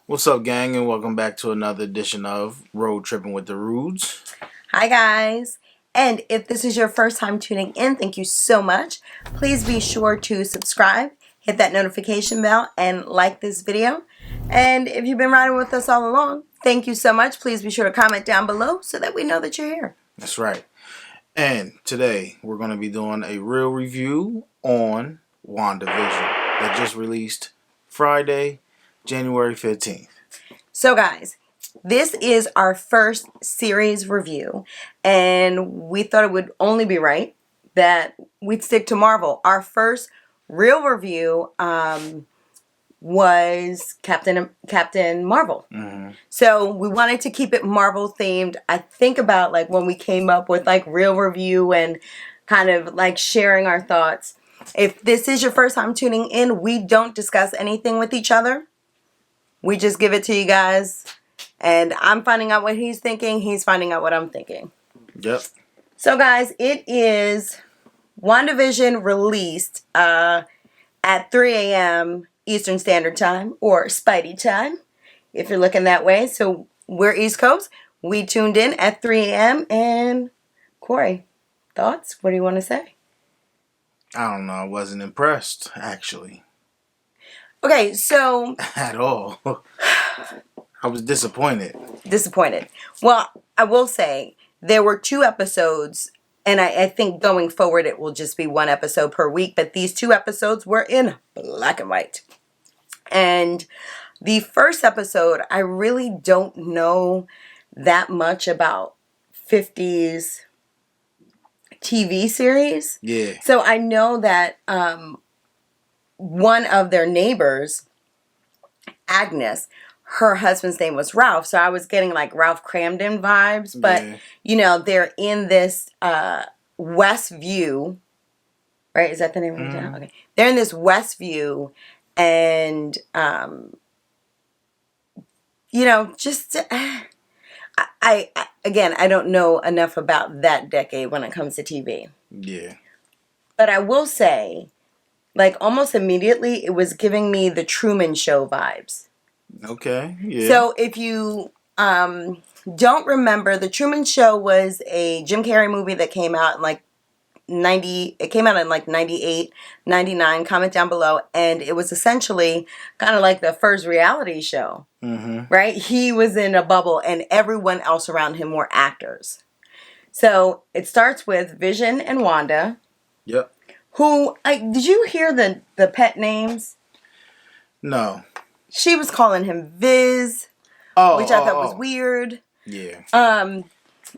What's up, gang, and welcome back to another edition of Road Trippin' with the Rudes. Hi, guys. And if this is your first time tuning in, thank you so much. Please be sure to subscribe, hit that notification bell, and like this video. And if you've been riding with us all along, thank you so much. Please be sure to comment down below so that we know that you're here. That's right. And today we're going to be doing a real review on Wandavision that just released Friday, January 15th. So, guys, this is our first series review, and we thought it would only be right that we'd stick to Marvel. Our first real review was Captain Marvel. Mm-hmm. So we wanted to keep it Marvel themed. I think about like when we came up with like real review and kind of like sharing our thoughts. If this is your first time tuning in, we don't discuss anything with each other. We just give it to you guys. And I'm finding out what he's thinking. He's finding out what I'm thinking. Yep. So, guys, it is WandaVision released at 3 a.m. Eastern Standard Time, or Spidey time, if you're looking that way. So, we're East Coast. We tuned in at 3 a.m. And, Corey, thoughts? What do you want to say? I don't know. I wasn't impressed, actually. Okay, so... At all. I was disappointed. Disappointed. Well, I will say there were 2 episodes, and I think going forward it will just be 1 episode per week, but these 2 episodes were in black and white. And the first episode, I really don't know that much about 50s TV series. Yeah. So I know that one of their neighbors, Agnes, her husband's name was Ralph, so I was getting like Ralph Cramden vibes, but you know, they're in this Westview, right? Is that the name of the town? Okay. They're in this Westview, and you know, just I again, I don't know enough about that decade when it comes to TV. Yeah. But I will say, like almost immediately, it was giving me the Truman Show vibes. Okay. Yeah. So if you don't remember, The Truman Show was a Jim Carrey movie that came out in like 90, it came out in like 98, 99, comment down below, and it was essentially kind of like the first reality show, right? He was in a bubble and everyone else around him were actors. So it starts with Vision and Wanda. Yep. Who, did you hear the pet names? No. She was calling him Viz, which I thought was weird. Yeah.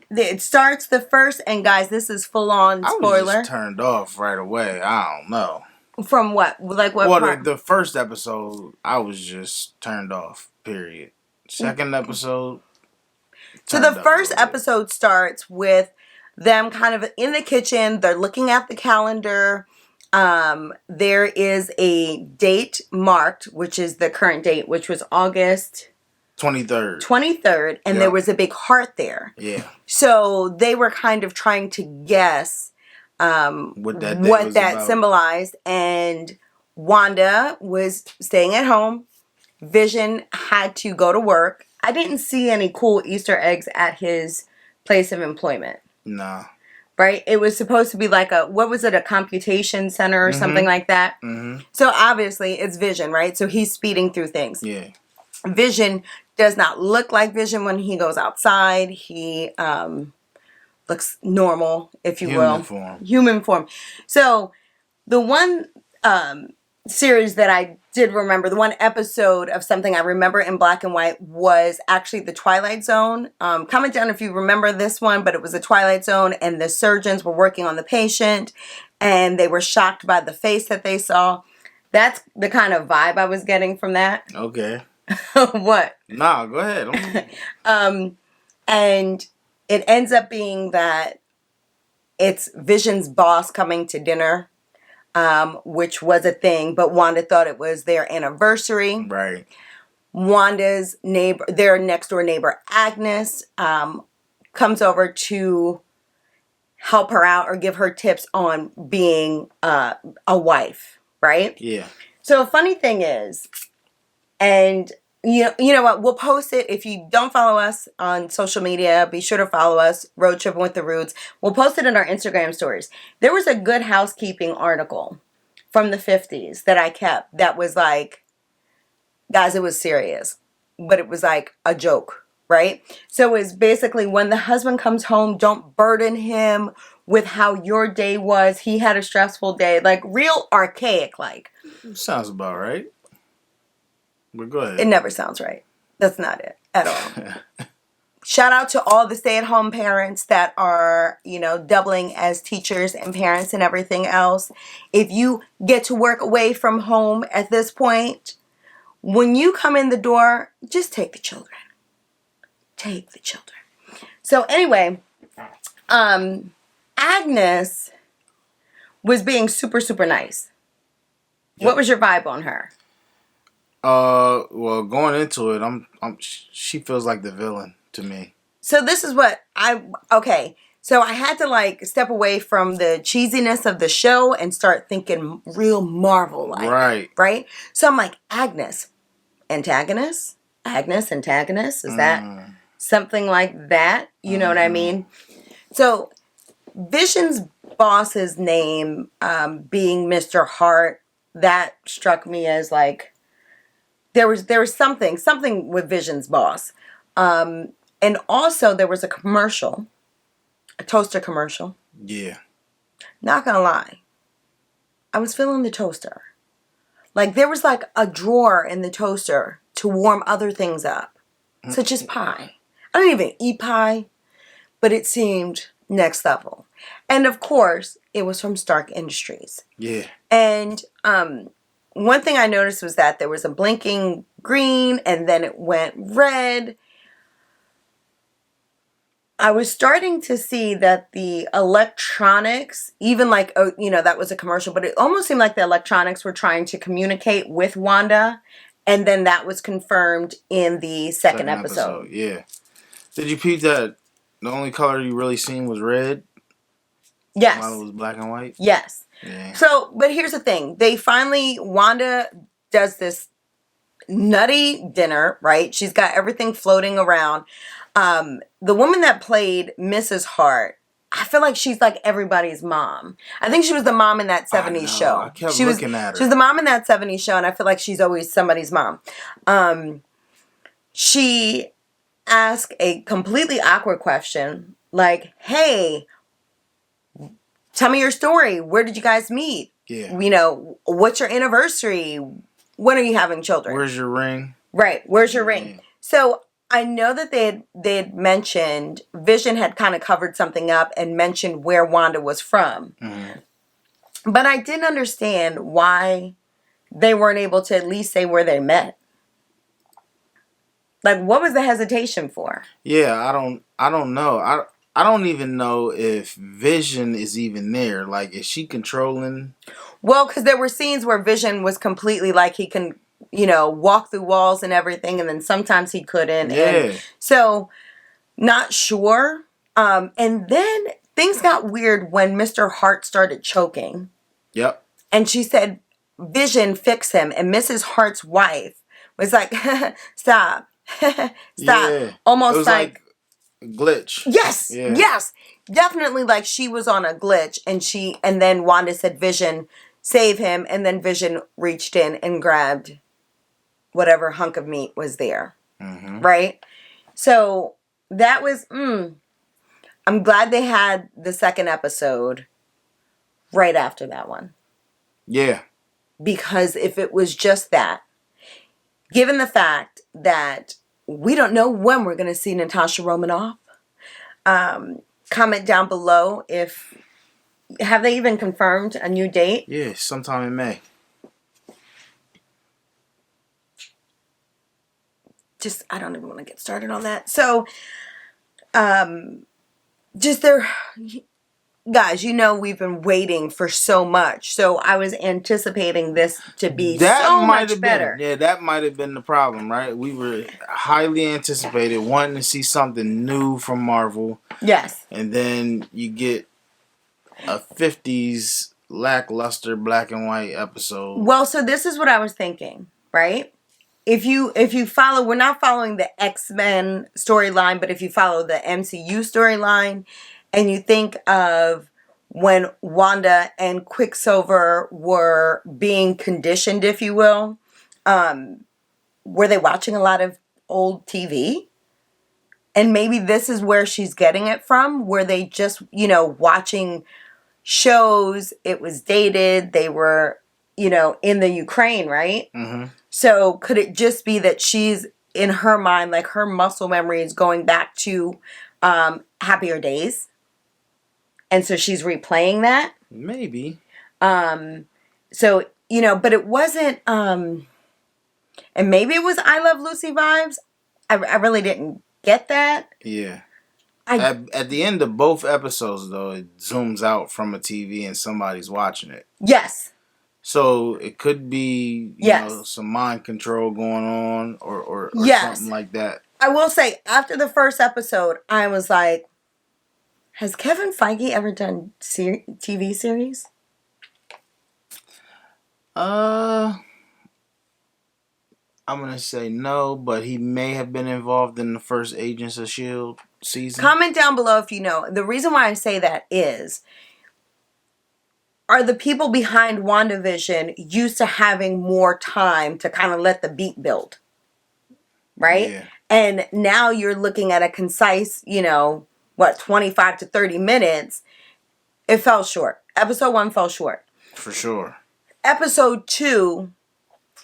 It starts the first, and guys, this is full on spoiler. I was just turned off right away. I don't know. From what? Like what? Well, part? The first episode, I was just turned off. Period. Second episode. So the first episode starts with them kind of in the kitchen. They're looking at the calendar. There is a date marked, which is the current date, which was August 23rd. 23rd, and there was a big heart there. Yeah. So they were kind of trying to guess what that symbolized, and Wanda was staying at home. Vision had to go to work. I didn't see any cool Easter eggs at his place of employment. Nah. Right? It was supposed to be like a computation center or something like that. So obviously it's Vision, right? So he's speeding through things. Yeah. Vision does not look like Vision when he goes outside. He looks normal, if you will. Human form. So the one series that I did remember, the one episode of something I remember in black and white was actually The Twilight Zone. Comment down if you remember this one, but it was The Twilight Zone, and the surgeons were working on the patient and they were shocked by the face that they saw. That's the kind of vibe I was getting from that. Okay. What? Nah, go ahead. And it ends up being that it's Vision's boss coming to dinner, which was a thing, but Wanda thought it was their anniversary. Right. Wanda's neighbor, their next door neighbor, Agnes, comes over to help her out or give her tips on being a wife, right? Yeah. So a funny thing is, and You know what? We'll post it. If you don't follow us on social media, be sure to follow us, Road Trippin' with the Roots. We'll post it in our Instagram stories. There was a Good Housekeeping article from the 50s that I kept that was like, guys, it was serious, but it was like a joke, right? So it's basically when the husband comes home, don't burden him with how your day was. He had a stressful day, like real archaic, like. Sounds about right. But go ahead. It never sounds right. That's not it at all. Shout out to all the stay-at-home parents that are, doubling as teachers and parents and everything else. If you get to work away from home at this point, when you come in the door, just take the children. Take the children. So anyway, Agnes was being super, super nice. Yep. What was your vibe on her? Well, going into it, she feels like the villain to me. So this is what so I had to step away from the cheesiness of the show and start thinking real Marvel-like. Right? So I'm like, Agnes, antagonist? Agnes, antagonist? Is that something like that? You know what I mean? So Vision's boss's name being Mr. Hart, that struck me as like, there was something with Vision's boss. And also there was a toaster commercial. Yeah. Not gonna lie. I was feeling the toaster. Like there was like a drawer in the toaster to warm other things up. Such as pie. I don't even eat pie, but it seemed next level. And of course, it was from Stark Industries. Yeah. And one thing I noticed was that there was a blinking green and then it went red. I was starting to see that the electronics, even that was a commercial, but it almost seemed like the electronics were trying to communicate with Wanda. And then that was confirmed in the second episode. Yeah. Did you peep that the only color you really seen was red? Yes. While it was black and white? Yes. Yeah. So, but here's the thing. Wanda does this nutty dinner, right? She's got everything floating around. The woman that played Mrs. Hart, I feel like she's like everybody's mom. I think she was the mom in that 70s show. I kept looking at her. She was the mom in that 70s show, and I feel like she's always somebody's mom. She asked a completely awkward question, like, hey, tell me your story. Where did you guys meet? Yeah. What's your anniversary? When are you having children? Where's your ring? Right. Where's your ring? So I know that they had mentioned, Vision had kind of covered something up and mentioned where Wanda was from. Mm-hmm. But I didn't understand why they weren't able to at least say where they met. Like, what was the hesitation for? Yeah, I don't know. I don't even know if Vision is even there. Like, is she controlling? Well, because there were scenes where Vision was completely like he can, walk through walls and everything, and then sometimes he couldn't. Yeah. And so, not sure. And then things got weird when Mr. Hart started choking. Yep. And she said, Vision, fix him. And Mrs. Hart's wife was like, stop. Stop. Yeah. Almost it was like glitch. Yes. Yeah. Yes. Definitely like she was on a glitch and then Wanda said, Vision, save him. And then Vision reached in and grabbed whatever hunk of meat was there. Mm-hmm. Right? So that was, I'm glad they had the second episode right after that one. Yeah. Because if it was just that, given the fact that we don't know when we're going to see Natasha Romanoff, comment down below have they even confirmed a new date? Yeah, sometime in May. I don't even want to get started on that. So, guys, we've been waiting for so much. So I was anticipating this to be so much better. Yeah, that might have been the problem, right? We were highly anticipated, wanting to see something new from Marvel. Yes. And then you get a 50s lackluster black and white episode. Well, so this is what I was thinking, right? if you follow, we're not following the X-Men storyline, but if you follow the MCU storyline and you think of when Wanda and Quicksilver were being conditioned, if you will, were they watching a lot of old TV? And maybe this is where she's getting it from, where they just, watching shows, it was dated, they were, in the Ukraine, right? Mm-hmm. So could it just be that she's, in her mind, like her muscle memory is going back to happier days? And so she's replaying that? Maybe. So, but it wasn't, and maybe it was I Love Lucy vibes. I really didn't get that. Yeah. At the end of both episodes, though, it zooms out from a TV and somebody's watching it. Yes. So it could be, some mind control going on or something like that. I will say, after the first episode, I was like, has Kevin Feige ever done TV series? I'm going to say no, but he may have been involved in the first Agents of S.H.I.E.L.D. season. Comment down below if you know. The reason why I say that is, are the people behind WandaVision used to having more time to kind of let the beat build? Right? Yeah. And now you're looking at a concise, 25 to 30 minutes. It fell short. Episode 1 fell short. For sure. Episode 2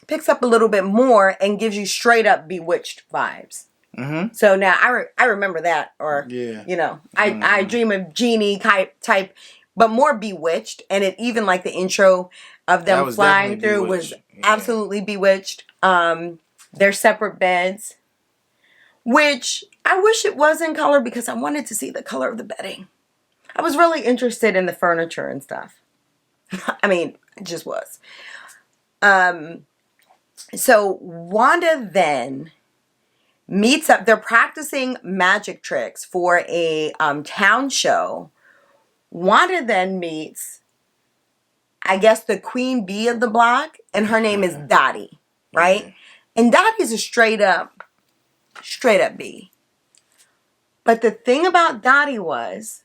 picks up a little bit more and gives you straight up Bewitched vibes. Mm-hmm. So now I remember that, or I dream of Genie type, but more Bewitched, and it even like the intro of them flying through was absolutely Bewitched. Their separate beds, which I wish it was in color because I wanted to see the color of the bedding. I was really interested in the furniture and stuff. I mean, it just was. So Wanda then meets up. They're practicing magic tricks for a town show. Wanda then meets, I guess, the queen bee of the block, and her name is Dottie, right? Yeah. And Dottie's a straight up bee. But the thing about Dottie was,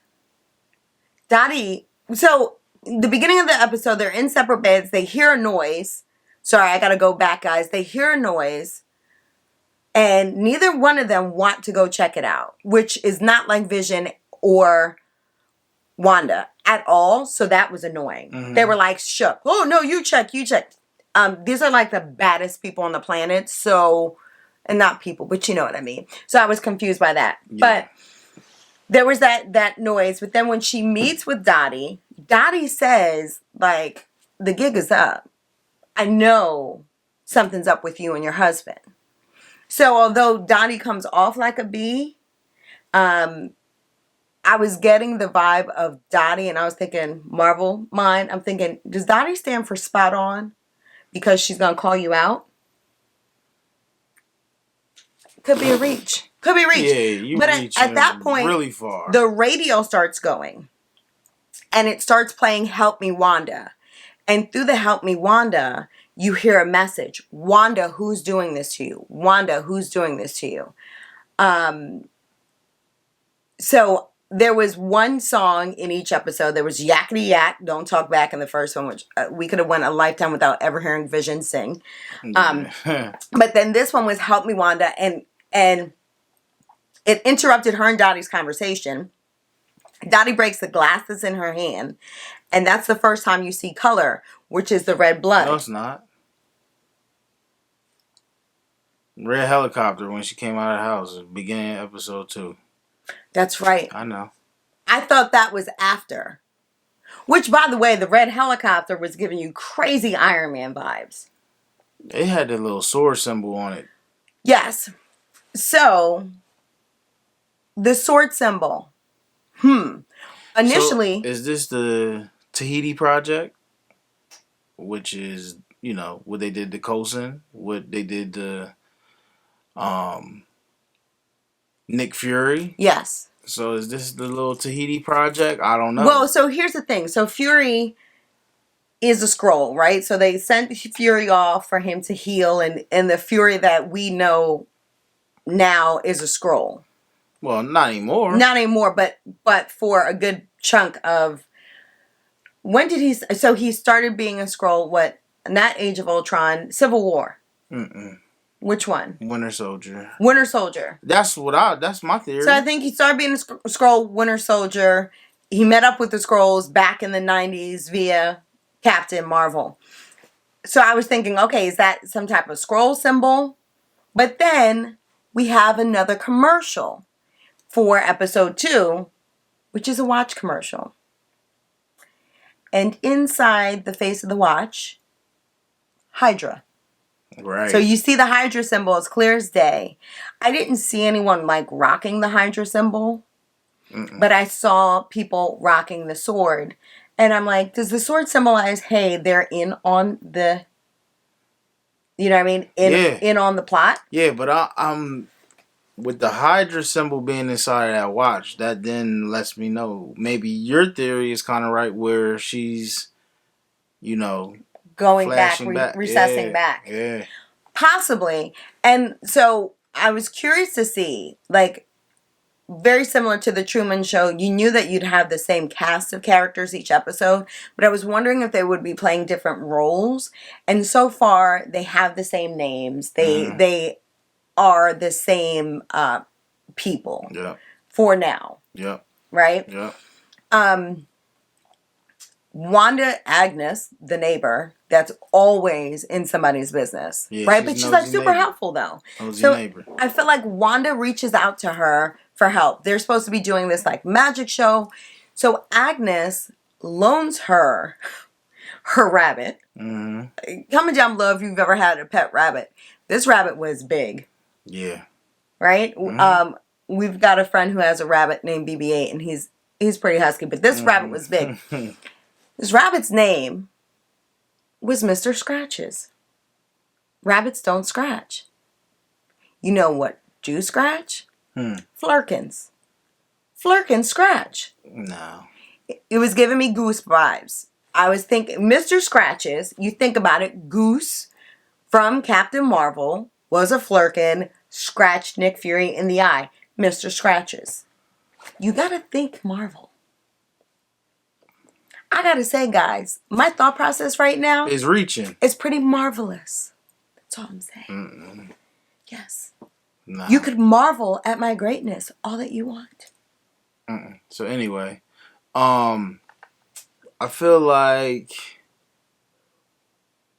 so the beginning of the episode, they're in separate beds. They hear a noise. Sorry, I got to go back, guys. They hear a noise. And neither one of them want to go check it out, which is not like Vision or Wanda at all. So that was annoying. Mm-hmm. They were like shook. Oh, no, you check. These are like the baddest people on the planet. So, and not people, but you know what I mean. So I was confused by that. Yeah. But there was that noise. But then when she meets with Dottie says, like, the gig is up. I know something's up with you and your husband. So although Dottie comes off like a bee, I was getting the vibe of Dottie, and I was thinking Marvel mind. I'm thinking, does Dottie stand for spot on? Because she's going to call you out? Could be a reach. Could be a reach. Yeah, you but at that point, really far. The radio starts going. And it starts playing Help Me Wanda. And through the Help Me Wanda, you hear a message. Wanda, who's doing this to you? Wanda, who's doing this to you? So there was one song in each episode. There was Yakety Yak, Don't Talk Back in the first one, which we could have went a lifetime without ever hearing Vision sing. But then this one was Help Me Wanda. And it interrupted her and Dottie's conversation. Dottie breaks the glass that's in her hand. And that's the first time you see color, which is the red blood. No, it's not. Red helicopter when she came out of the house, beginning of episode 2. That's right. I know. I thought that was after. Which, by the way, the red helicopter was giving you crazy Iron Man vibes. It had the little sword symbol on it. Yes. So, the sword symbol. Initially. So is this the Tahiti Project? Which is, what they did to Coulson, what they did to Nick Fury? Yes. So is this the little Tahiti Project? I don't know. Well, so here's the thing. So Fury is a Skrull, right? So they sent Fury off for him to heal, and the Fury that we know now is a Skrull. Well, not anymore. Not anymore, but for a good chunk of... When did he... So he started being a Skrull, what? Not Age of Ultron, Civil War. Mm-mm. Which one? Winter Soldier. Winter Soldier. That's my theory. So I think he started being a Skrull, Winter Soldier. He met up with the Skrulls back in the 90s via Captain Marvel. So I was thinking, okay, is that some type of Skrull symbol? But then we have another commercial for episode 2, which is a watch commercial. And inside the face of the watch, Hydra. Right. So you see the Hydra symbol as clear as day. I didn't see anyone like rocking the Hydra symbol, but I saw people rocking the sword. And I'm like, does the sword symbolize, hey, they're in on the, you know what I mean? In on the plot? Yeah, but I'm with the Hydra symbol being inside of that watch, that then lets me know maybe your theory is kind of right, where she's, going back, recessing back. Yeah. Possibly. And so I was curious to see, like, very similar to the Truman Show, you knew that you'd have the same cast of characters each episode, but I was wondering if they would be playing different roles. And so far, they have the same names. They are the same people. Yeah. For now. Yeah. Right? Yeah. Wanda Agnes, the neighbor, that's always in somebody's business, right? But she's like super helpful though. So I feel like Wanda reaches out to her for help. They're supposed to be doing this like magic show. So Agnes loans her rabbit. Mm-hmm. Comment down below if you've ever had a pet rabbit. This rabbit was big. Yeah. Right? Mm-hmm. We've got a friend who has a rabbit named BB-8 and he's pretty husky, but this rabbit was big. This rabbit's name was Mr. Scratches. Rabbits don't scratch. You know what do scratch? Flurkins. Flurkins scratch. No. It was giving me goose vibes. I was thinking, Mr. Scratches, you think about it, Goose from Captain Marvel was a Flurkin, scratched Nick Fury in the eye. Mr. Scratches. You gotta think Marvel. I gotta say, guys, my thought process right now is reaching. It's pretty marvelous. That's all I'm saying. Mm-mm. Yes. Nah. You could marvel at my greatness all that you want. Mm-mm. So anyway, I feel like,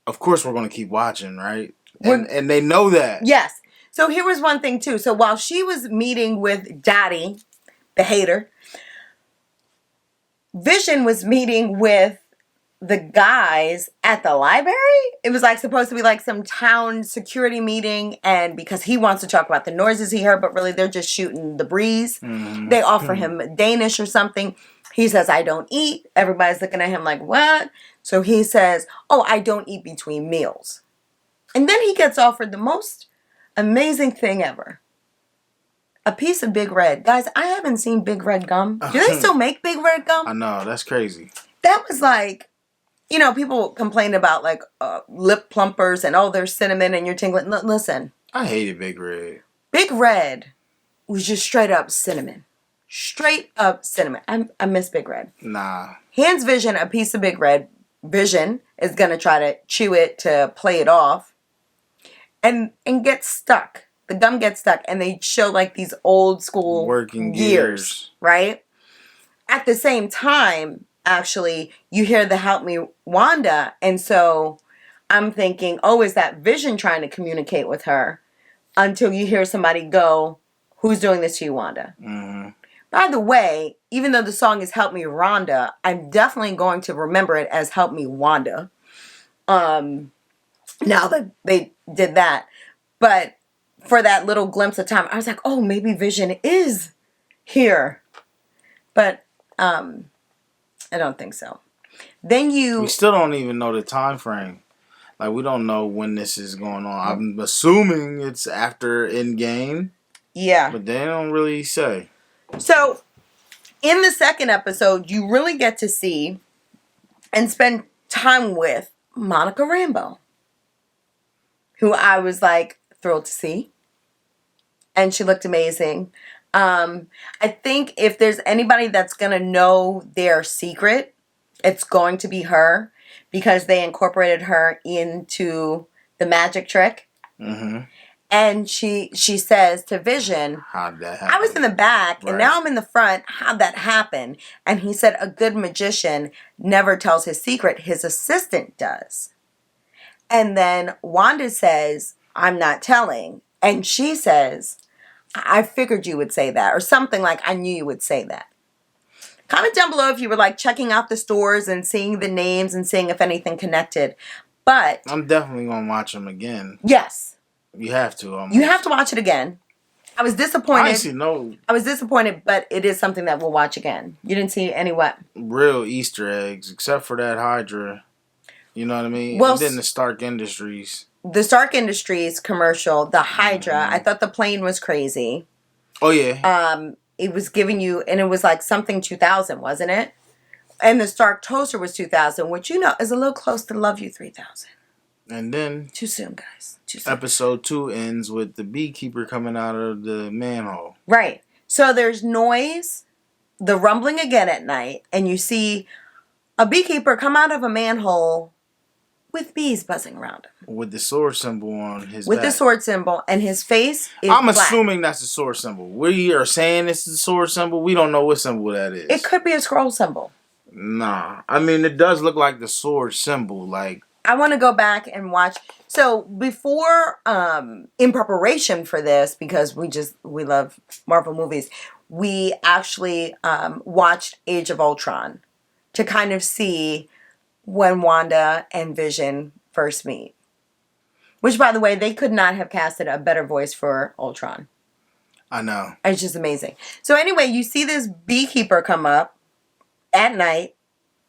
of course, we're gonna keep watching, right? And they know that. Yes. So here was one thing too. So while she was meeting with Daddy, the hater, Vision was meeting with the guys at the library. It was like supposed to be like some town security meeting, and because he wants to talk about the noises he heard, but really they're just shooting the breeze. Mm-hmm. They offer him Danish or something. He says, I don't eat. Everybody's looking at him like, what? So he says, oh, I don't eat between meals. And then he gets offered the most amazing thing ever. A piece of Big Red. Guys, I haven't seen Big Red gum. Do they still make Big Red gum? I know. That's crazy. That was like, people complain about like lip plumpers and there's cinnamon and you're tingling. Listen. I hated Big Red. Big Red was just straight up cinnamon. Straight up cinnamon. I miss Big Red. Nah. Hands Vision a piece of Big Red. Vision is going to try to chew it to play it off. And get stuck. The gum gets stuck, and they show like these old school working gears, right? At the same time, actually, you hear the "Help Me, Wanda," and so I'm thinking, oh, is that Vision trying to communicate with her? Until you hear somebody go, "Who's doing this to you, Wanda?" Mm-hmm. By the way, even though the song is "Help Me, Rhonda," I'm definitely going to remember it as "Help Me, Wanda." Now that they did that, but for that little glimpse of time, I was like, oh, maybe Vision is here. But I don't think so. Then we still don't even know the time frame. Like, we don't know when this is going on. I'm assuming it's after Endgame. Yeah. But they don't really say. So, in the second episode, you really get to see and spend time with Monica Rambeau, who I was like thrilled to see. And she looked amazing. I think if there's anybody that's going to know their secret, it's going to be her, because they incorporated her into the magic trick. Mm-hmm. And she says to Vision, how'd that happen? I was in the back, and now I'm in the front. How'd that happen? And he said, a good magician never tells his secret. His assistant does. And then Wanda says, I'm not telling. And she says, I figured you would say that. Or something like, I knew you would say that. Comment down below if you were like checking out the stores and seeing the names and seeing if anything connected. But I'm definitely going to watch them again. Yes. You have to. Almost. You have to watch it again. I was disappointed. No. I was disappointed, but it is something that we'll watch again. You didn't see any what? Real Easter eggs, except for that Hydra. You know what I mean? Well, and then the Stark Industries. The Stark Industries commercial, the Hydra. Mm-hmm. I thought the plane was crazy. Oh yeah. It was giving you, and it was like something 2000, wasn't it? And the Stark toaster was 2000, which you know is a little close to Love You 3000. And then too soon, guys. Too soon. Episode 2 ends with the beekeeper coming out of the manhole. Right. So there's noise, the rumbling again at night, and you see a beekeeper come out of a manhole with bees buzzing around him. With the sword symbol on his With back. the sword symbol, and his face is I'm black. assuming that's the sword symbol. We are saying it's the sword symbol. We don't know what symbol that is. It could be a scroll symbol. Nah. I mean, it does look like the sword symbol. Like, I want to go back and watch. So before, in preparation for this, because we love Marvel movies, we actually watched Age of Ultron to kind of see when Wanda and Vision first meet. Which, by the way, they could not have casted a better voice for Ultron. I know. It's just amazing. So anyway, you see this beekeeper come up at night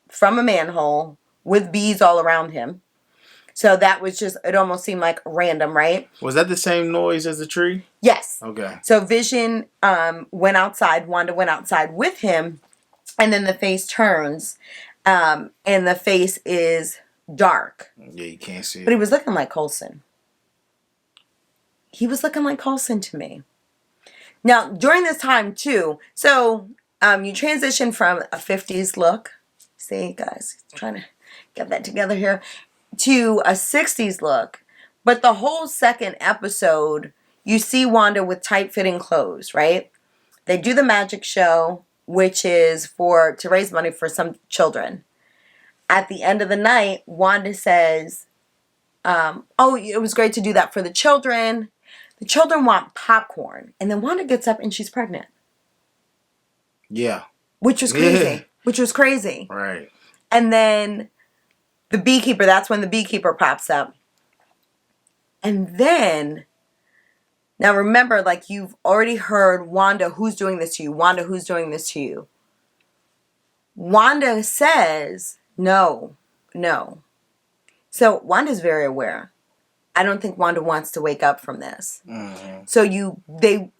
from a manhole with bees all around him. So that was just, it almost seemed like random, right? Was that the same noise as the tree? Yes. Okay. So Vision went outside, Wanda went outside with him, and then the face turns, and the face is dark. Yeah, you can't see it. But he was looking like Coulson. He was looking like Coulson to me. Now, during this time, too, so you transition from a 50s look. See, guys, trying to get that together here. To a 60s look. But the whole second episode, you see Wanda with tight-fitting clothes, right? They do the magic show, which is to raise money for some children. At the end of the night, Wanda says, oh, it was great to do that for the children. The children want popcorn. And then Wanda gets up and she's pregnant. Yeah. Which was crazy. Yeah. Which was crazy. Right. And then the beekeeper, that's when the beekeeper pops up. And then, now remember, like you've already heard Wanda, who's doing this to you? Wanda, who's doing this to you? Wanda says, no. So Wanda's very aware. I don't think Wanda wants to wake up from this. Mm-hmm. So they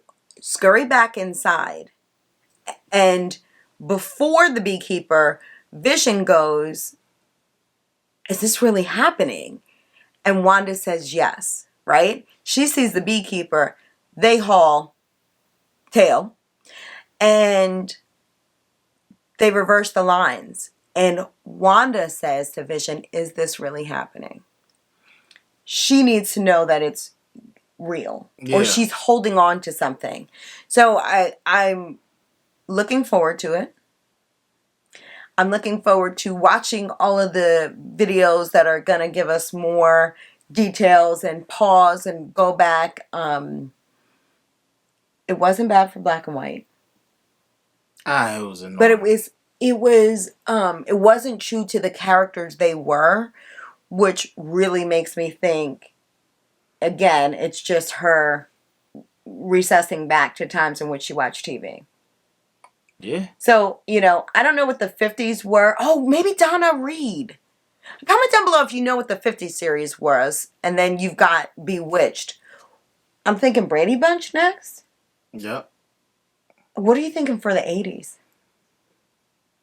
scurry back inside. And before the beekeeper, Vision goes, is this really happening? And Wanda says yes, right? She sees the beekeeper. They haul tail. And they reverse the lines. And Wanda says to Vision, is this really happening? She needs to know that it's real. Yeah. Or she's holding on to something. So I'm looking forward to it. I'm looking forward to watching all of the videos that are going to give us more details and pause and go back. It wasn't bad for black and white. It was annoying. But it wasn't true to the characters they were, which really makes me think, again, it's just her recessing back to times in which she watched TV. Yeah. So, I don't know what the 50s were. Oh, maybe Donna Reed. Comment down below if you know what the 50s series was. And then you've got Bewitched. I'm thinking Brady Bunch next. Yep. What are you thinking for the 80s?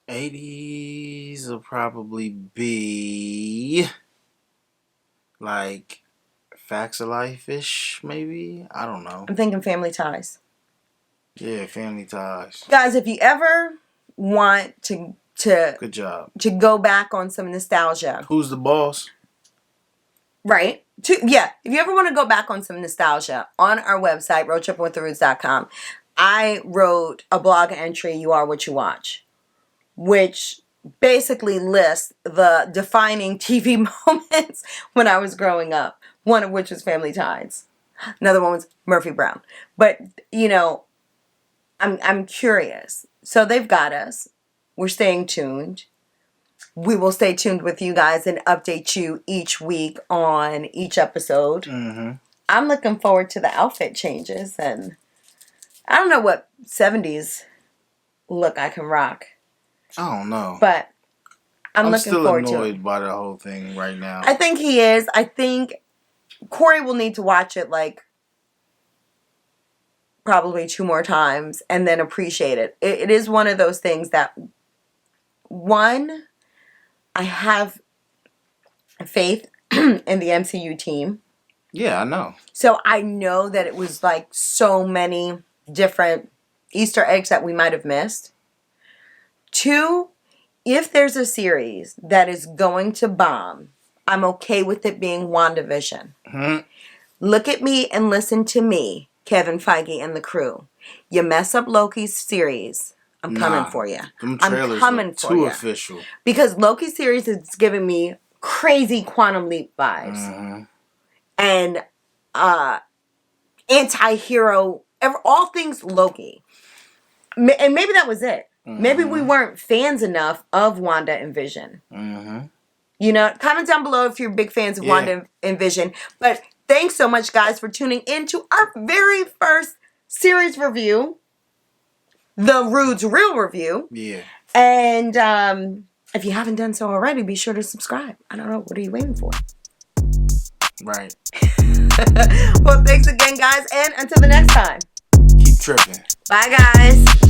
80s will probably be like Facts of Life-ish, maybe? I don't know. I'm thinking Family Ties. Yeah, Family Ties. Guys, if you ever want to good job. To go back on some nostalgia. Who's the boss? Right. If you ever want to go back on some nostalgia, on our website, roadtrippingwiththeroots.com, I wrote a blog entry, You Are What You Watch, which basically lists the defining TV moments when I was growing up. One of which was Family Ties. Another one was Murphy Brown. But, you know, I'm curious. So they've got us. We're staying tuned. We will stay tuned with you guys and update you each week on each episode. Mm-hmm. I'm looking forward to the outfit changes. And I don't know what 70s look I can rock. I don't know. But I'm looking forward to it. I'm still annoyed by the whole thing right now. I think he is. I think Corey will need to watch it like probably 2 more times and then appreciate it. It is one of those things that, one, I have faith in the MCU team. Yeah, I know. So I know that it was like so many different Easter eggs that we might have missed. 2, if there's a series that is going to bomb, I'm okay with it being WandaVision. Mm-hmm. Look at me and listen to me, Kevin Feige and the crew. You mess up Loki's series, I'm coming for you. Them trailers I'm coming for too you. Official. Because Loki's series is giving me crazy Quantum Leap vibes. Mm-hmm. And anti-hero, all things Loki. And maybe that was it. Mm-hmm. Maybe we weren't fans enough of Wanda and Vision. Mm-hmm. You know, comment down below if you're big fans of Wanda and Vision. But thanks so much, guys, for tuning in to our very first series review. The Rude's Real Review. Yeah. And if you haven't done so already, be sure to subscribe. I don't know. What are you waiting for? Right. Well, thanks again, guys. And until the next time. Keep tripping. Bye, guys.